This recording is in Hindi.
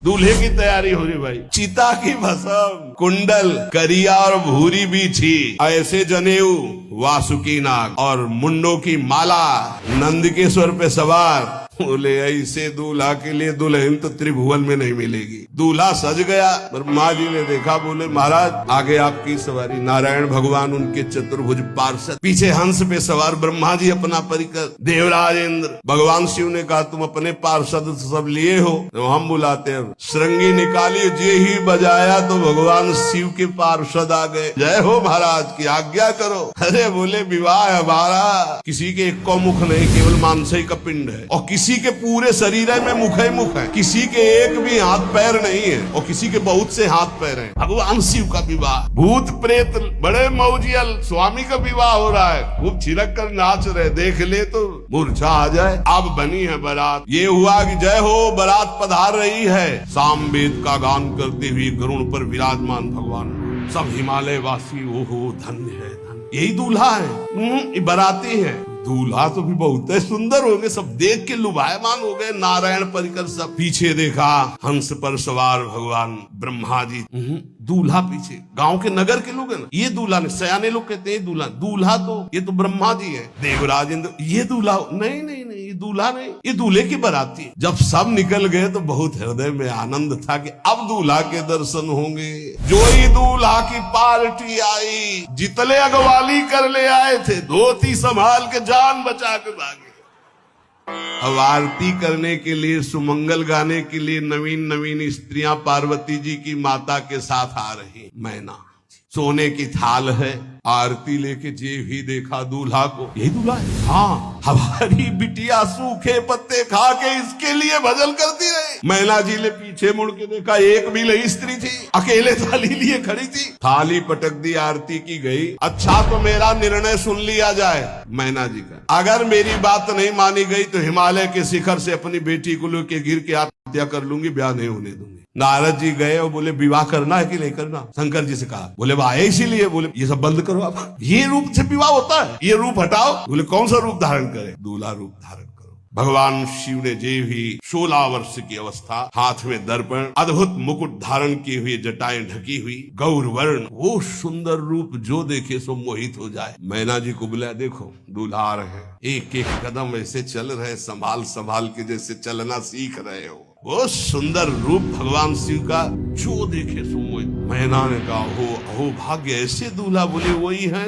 दूल्हे की तैयारी हो रही भाई। चिता की भस्म, कुंडल, करिया और भूरी बीछी, ऐसे जनेऊ, वासुकी नाग और मुंडों की माला, नंदकेश्वर पे सवार। बोले ऐसे दूल्हा के लिए दुल्हन तो त्रिभुवन में नहीं मिलेगी। दूल्हा सज गया। ब्रह्मा जी ने देखा, बोले महाराज आगे आपकी सवारी। नारायण भगवान उनके चतुर्भुज पार्षद, पीछे हंस पे सवार ब्रह्मा जी अपना परिकर, देवराज इंद्र। भगवान शिव ने कहा तुम अपने पार्षद सब लिए हो तो हम बुलाते हैं। श्रृंगी निकाली, जे ही बजाया तो भगवान शिव के पार्षद आ गए। जय हो महाराज की आज्ञा करो। अरे बोले विवाह हमारा किसी के एक को मुख नहीं, केवल मानसई का पिंड है, और किसी के पूरे शरीर में मुख है, किसी के एक भी हाथ पैर नहीं है, और किसी के बहुत से हाथ पैर हैं। भगवान शिव का विवाह, भूत प्रेत बड़े मौजियल, स्वामी का विवाह हो रहा है, खूब छिड़क कर नाच रहे, देख ले तो मूर्छा आ जाए। अब बनी है बारात। ये हुआ कि जय हो बारात पधार रही है, सामवेद का गान करते हुए गरुड़ पर विराजमान भगवान। सब हिमालय वासी ओहो धन्य है, धन्य। यही दूल्हा है, बाराती है। दूल्हा तो भी बहुत सुंदर हो गए, सब देख के लुभायमान हो गए। नारायण परिकर सब। पीछे देखा हंस पर सवार भगवान ब्रह्मा जी, दूल्हा पीछे। गांव के नगर के लोग है ना, ये दूल्हा नहीं, सयाने लोग कहते हैं दूल्हा। दूल्हा तो ये तो ब्रह्मा जी है, देवराज इंद्र। ये दूल्हा नहीं नहीं नहीं, ये दूल्हा नहीं, ये दूल्हे की बाराती। जब सब निकल गए तो बहुत हृदय में आनंद था कि अब दूल्हा के दर्शन होंगे। जो ही दूल्हा की पार्टी आई, जितने अगवाली कर ले आए थे, धोती संभाल के जान बचा के भागे। अब आरती करने के लिए, सुमंगल गाने के लिए नवीन नवीन स्त्रियां पार्वती जी की माता के साथ आ रही। मैना सोने की थाल है, आरती लेके जे भी देखा दूल्हा को, यही दूल्हा है। हाँ, हमारी बिटिया सूखे पत्ते खा के इसके लिए भजन करती रही। मैना जी ने पीछे मुड़ के देखा, एक भी नहीं स्त्री थी, अकेले थाली लिए खड़ी थी। थाली पटक दी, आरती की गई। अच्छा तो मेरा निर्णय सुन लिया जाए मैना जी का, अगर मेरी बात नहीं मानी गई तो हिमालय के शिखर से अपनी बेटी को लेके गिर के आत्महत्या कर लूंगी, ब्याह नहीं होने दूंगी। नारद जी गए और बोले विवाह करना है कि नहीं करना। शंकर जी से कहा, बोले वाह इसीलिए। बोले ये सब बंद करो आप, ये रूप से विवाह होता है, ये रूप हटाओ। बोले कौन सा रूप धारण करे? दूल्हा रूप धारण करो। भगवान शिव ने जे भी 16 वर्ष की अवस्था, हाथ में दर्पण, अद्भुत मुकुट धारण किए हुए, जटाएं ढकी हुई, गौर वर्ण, वो सुंदर रूप जो देखे सो मोहित हो जाए। मैना जी को बुलाया, देखो दूल्हा आ रहे हैं, एक एक कदम ऐसे चल रहे, संभाल संभाल के जैसे चलना सीख रहे हो। वो सुंदर रूप भगवान शिव का जो देखे सो मोहित। मैना ने कहा, हो अहो भाग्य, ऐसे दूल्हा। बोले वही है